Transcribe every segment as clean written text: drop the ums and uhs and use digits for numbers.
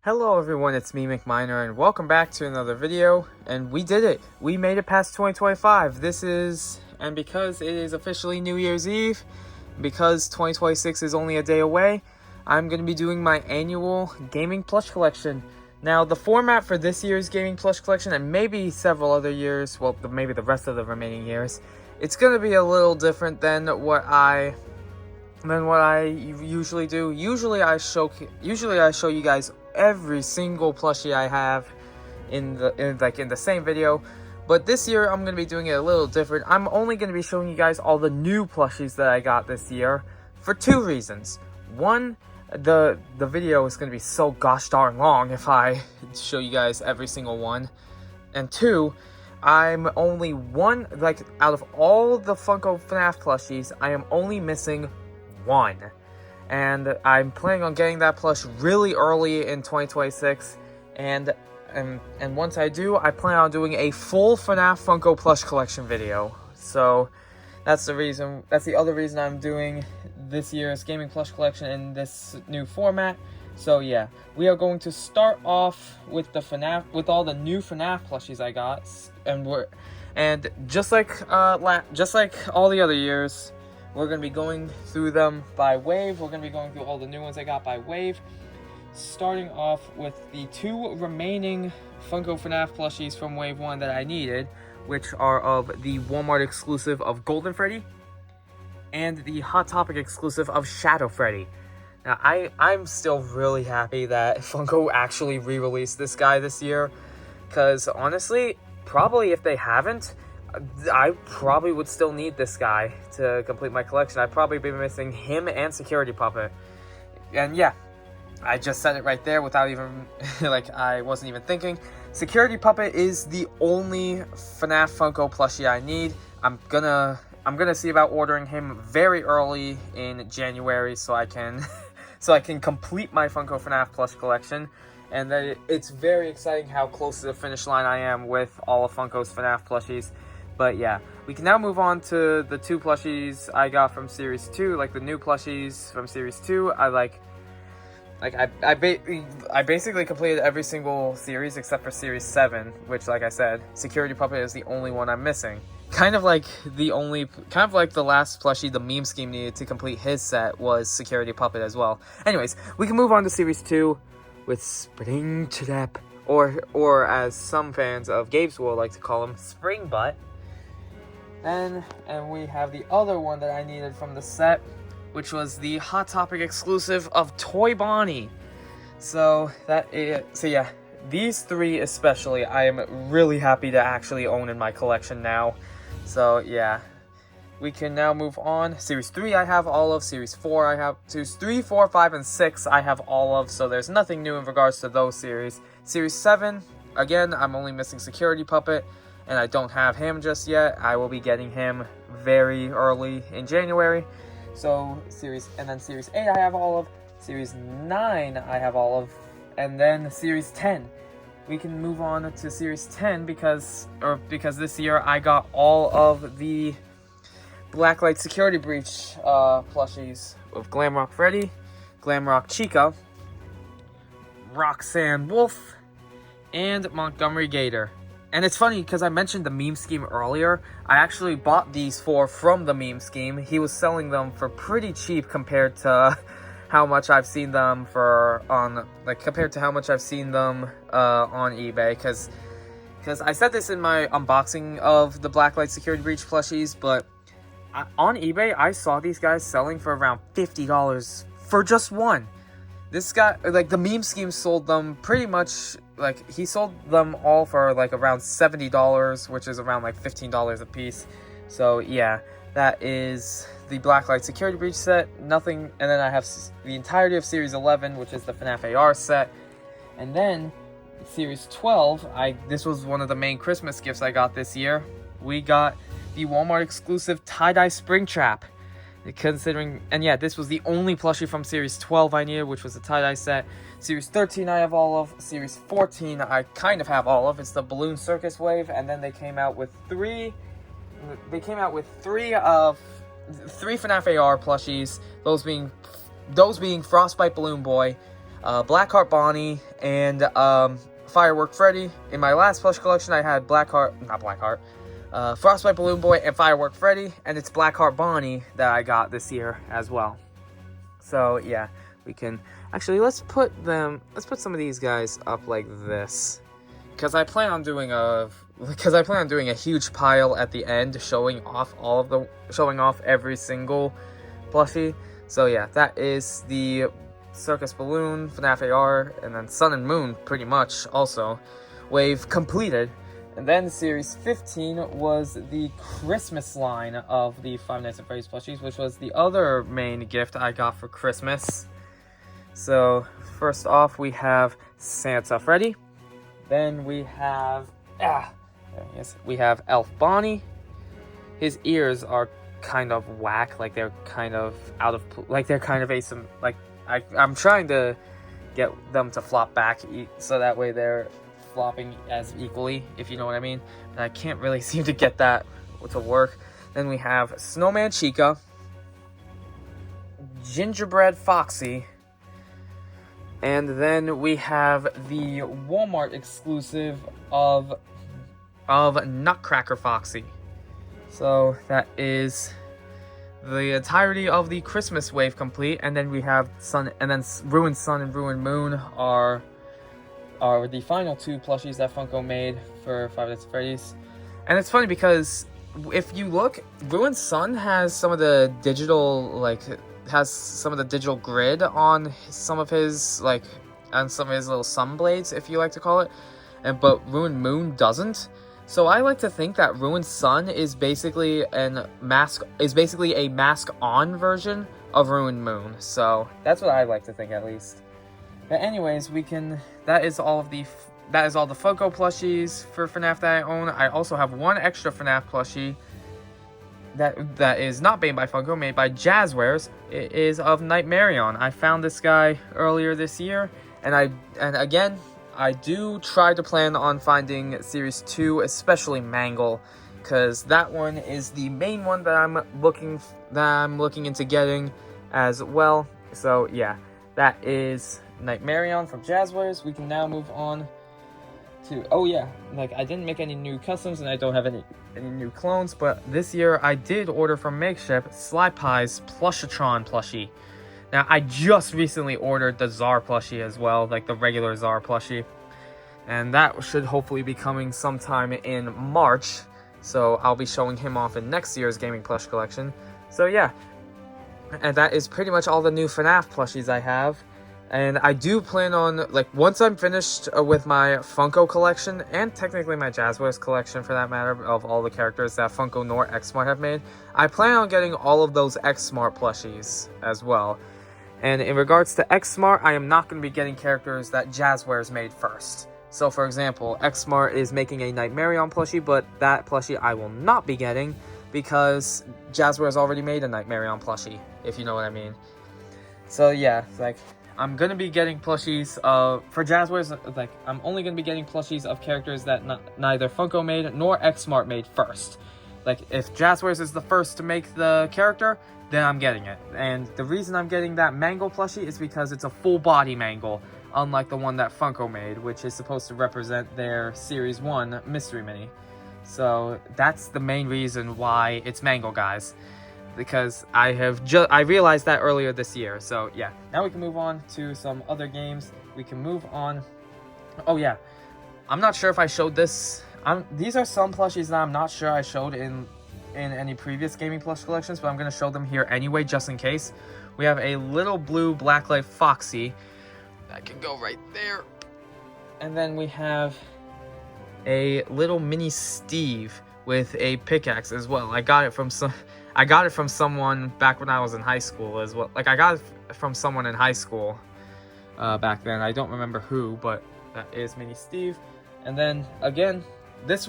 Hello everyone, it's me, McMiner, and welcome back to another video. And we did it! We made it past 2025. And because it is officially New Year's Eve, because 2026 is only a day away, I'm going to be doing my annual Gaming Plush Collection. Now, the format for this year's Gaming Plush Collection, and maybe several other years, well, maybe the rest of the remaining years, it's going to be a little different than what I usually do. Usually I show you guys every single plushie I have in the same video, but this year I'm going to be doing it a little different. I'm only going to be showing you guys all the new plushies that I got this year for two reasons. One, the video is going to be so gosh darn long if I show you guys every single one, and two, I'm only out of all the Funko FNAF plushies, I am only missing one. And I'm planning on getting that plush really early in 2026, and once I do, I plan on doing a full FNAF Funko plush collection video. So that's the other reason I'm doing this year's Gaming Plush Collection in this new format. So yeah, we are going to start off with all the new FNAF plushies I got, and just like all the other years, we're going to be going through them by wave. We're going to be going through all the new ones I got by wave, starting off with the two remaining Funko FNAF plushies from wave 1 that I needed, which are of the Walmart exclusive of Golden Freddy and the Hot Topic exclusive of Shadow Freddy. Now, I'm still really happy that Funko actually re-released this guy this year, because honestly, probably if they haven't, I probably would still need this guy to complete my collection. I'd probably be missing him and Security Puppet. And yeah, I just said it right there without even, I wasn't even thinking. Security Puppet is the only FNAF Funko plushie I need. I'm gonna see about ordering him very early in January so I can complete my Funko FNAF plush collection. And that it's very exciting how close to the finish line I am with all of Funko's FNAF plushies. But yeah, we can now move on to the two plushies I got from Series 2, the new plushies from Series 2. I basically completed every single series except for Series 7, which, like I said, Security Puppet is the only one I'm missing. Kind of like the last plushie the meme scheme needed to complete his set was Security Puppet as well. Anyways, we can move on to Series 2 with Spring Trap, or as some fans of Gabe's World like to call him, Spring Butt. And we have the other one that I needed from the set, which was the Hot Topic exclusive of Toy Bonnie. So yeah, these three especially, I am really happy to actually own in my collection now. So yeah, we can now move on. Series 3 I have all of, Series 4 I have, Series 3, 4, 5, and 6 I have all of, so there's nothing new in regards to those series. Series 7, again, I'm only missing Security Puppet, and I don't have him just yet. I will be getting him very early in January. So Series 8 I have all of, Series 9 I have all of, and then Series 10. We can move on to Series 10 because this year I got all of the Blacklight Security Breach plushies of Glamrock Freddy, Glamrock Chica, Roxanne Wolf, and Montgomery Gator. And it's funny because I mentioned the meme scheme earlier. I actually bought these four from the meme scheme. He was selling them for pretty cheap compared to how much I've seen them on eBay. Because I said this in my unboxing of the Blacklight Security Breach plushies, but on eBay I saw these guys selling for around $50 for just one. This guy, the meme scheme sold them pretty much, he sold them all for around $70, which is around $15 a piece. So yeah, that is the Blacklight Security Breach set. And then I have the entirety of Series 11, which is the FNAF AR set. And then Series 12, this was one of the main Christmas gifts I got this year. We got the Walmart exclusive Tie-Dye Spring Trap. And yeah, this was the only plushie from Series 12 I needed, which was the tie-dye set. Series 13 I have all of. Series 14 I kind of have all of. It's the Balloon Circus Wave, and then they came out with three FNAF AR plushies. Those being Frostbite Balloon Boy, Blackheart Bonnie, and Firework Freddy. In my last plush collection, I had Frostbite Balloon Boy and Firework Freddy, and it's Blackheart Bonnie that I got this year as well. So yeah, we can actually let's put some of these guys up like this, because I plan on doing a huge pile at the end showing off every single plushie. So yeah, that is the Circus Balloon, FNAF AR, and then Sun and Moon pretty much also wave completed. And then Series 15 was the Christmas line of the Five Nights at Freddy's plushies, which was the other main gift I got for Christmas. So first off, we have Santa Freddy. Then we have we have Elf Bonnie. His ears are kind of whack, like they're kind of I'm trying to get them to flop back so that way they're flopping as equally, if you know what I mean. And I can't really seem to get that to work. Then we have Snowman Chica, Gingerbread Foxy, and then we have the Walmart exclusive of Nutcracker Foxy. So that is the entirety of the Christmas wave complete. And then we have Ruined Sun and Ruined Moon are the final two plushies that Funko made for Five Nights at Freddy's. And it's funny because if you look, Ruined Sun has some of the digital grid on some of his little sun blades, if you like to call it, but Ruined Moon doesn't. So I like to think that Ruined Sun is basically a mask-on version of Ruined Moon. So that's what I like to think, at least. But anyways, that is all the Funko plushies for FNAF that I own. I also have one extra FNAF plushie that is not made by Funko, made by Jazzwares. It is of Nightmarion. I found this guy earlier this year, and again, I do try to plan on finding Series 2, especially Mangle, because that one is the main one that I'm looking into getting as well. So yeah, that is Nightmarion from Jazzwares. We can now move on to, I didn't make any new customs and I don't have any new clones, but this year I did order from Makeshift Sly Pie's Plushatron plushie. Now, I just recently ordered the Czar plushie as well, like the regular Czar plushie. And that should hopefully be coming sometime in March. So I'll be showing him off in next year's Gaming Plush Collection. So yeah. And that is pretty much all the new FNAF plushies I have. And I do plan on, once I'm finished with my Funko collection, and technically my Jazzwares collection for that matter, of all the characters that Funko nor X-Smart have made, I plan on getting all of those X-Smart plushies as well. And in regards to X-Smart, I am not going to be getting characters that Jazzwares made first. So for example, X-Smart is making a Nightmarion plushie, but that plushie I will not be getting because Jazzwares already made a Nightmarion plushie, if you know what I mean. So yeah, I'm going to be getting plushies for Jazzwares, I'm only going to be getting plushies of characters that neither Funko made nor X-Smart made first. If Jazzwares is the first to make the character, then I'm getting it. And the reason I'm getting that Mangle plushie is because it's a full body Mangle, unlike the one that Funko made, which is supposed to represent their Series 1 Mystery Mini. So that's the main reason why it's Mangle, guys. Because I realized that earlier this year. So yeah, now we can move on to some other games. We can move on. Oh yeah, I'm not sure if I showed this. These are some plushies that I'm not sure I showed in any previous Gaming Plush collections, but I'm going to show them here anyway, just in case. We have a little blue Blacklight Foxy that can go right there. And then we have a little mini Steve with a pickaxe as well. I got it from someone back when I was in high school as well. I got it from someone in high school back then. I don't remember who, but that is Mini Steve. And then again, this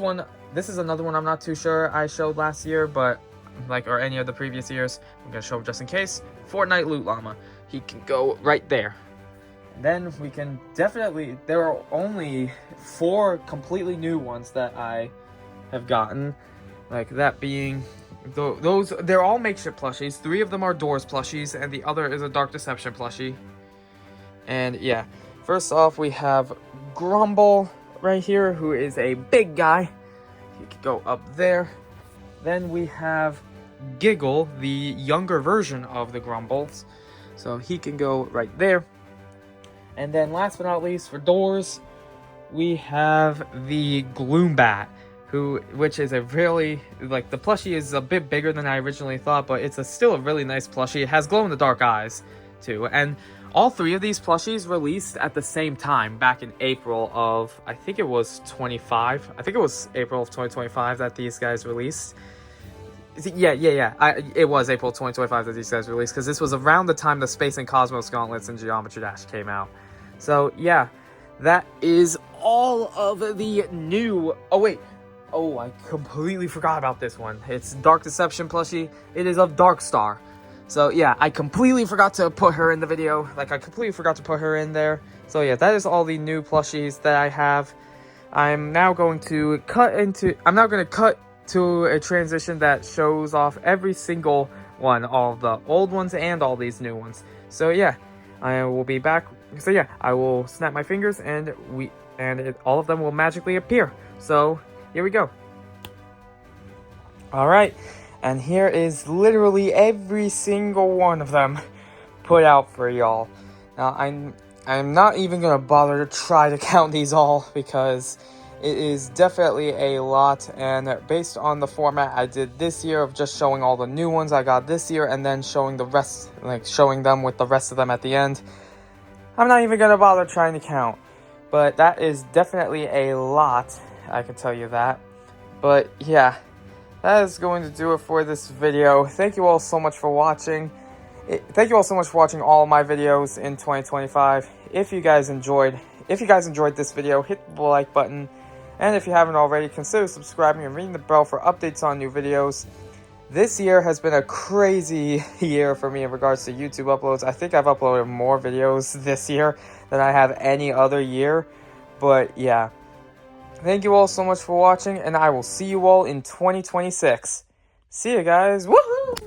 is another one I'm not too sure I showed last year, but or any of the previous years. I'm gonna show him just in case. Fortnite Loot Llama. He can go right there. And then we can definitely, there are only 4 completely new ones that I have gotten. That being, they're all makeshift plushies. 3 of them are Doors plushies, and the other is a Dark Deception plushie. And yeah, first off, we have Grumble right here, who is a big guy. He could go up there. Then we have Giggle, the younger version of the Grumbles. So he can go right there. And then last but not least, for doors, we have the Gloombat, which is a really, like, the plushie is a bit bigger than I originally thought, but it's still a really nice plushie. It has glow-in-the-dark eyes, too. And all three of these plushies released at the same time back in April of, I think it was 25. I think it was April of 2025 that these guys released. Yeah. It was April 2025 that these guys released, because this was around the time the Space and Cosmos Gauntlets and Geometry Dash came out. So, yeah, that is all of the new... Oh, wait. Oh, I completely forgot about this one. It's Dark Deception plushie. It is of Darkstar. So, yeah, I completely forgot to put her in the video. Like, I completely forgot to put her in there. So, yeah, that is all the new plushies that I have. I'm now going to cut to a transition that shows off every single one, all the old ones and all these new ones. So yeah, I will be back. So yeah, I will snap my fingers and all of them will magically appear. So here we go. All right, and here is literally every single one of them put out for y'all. Now I'm not even gonna bother to try to count these all, because it is definitely a lot, and based on the format I did this year of just showing all the new ones I got this year and then showing the rest, like showing them with the rest of them at the end, I'm not even gonna bother trying to count. But that is definitely a lot, I can tell you that. But yeah, that is going to do it for this video. Thank you all so much for watching. Thank you all so much for watching all my videos in 2025. If you guys enjoyed this video, hit the like button. And if you haven't already, consider subscribing and ringing the bell for updates on new videos. This year has been a crazy year for me in regards to YouTube uploads. I think I've uploaded more videos this year than I have any other year. But yeah, thank you all so much for watching, and I will see you all in 2026. See you guys. Woohoo!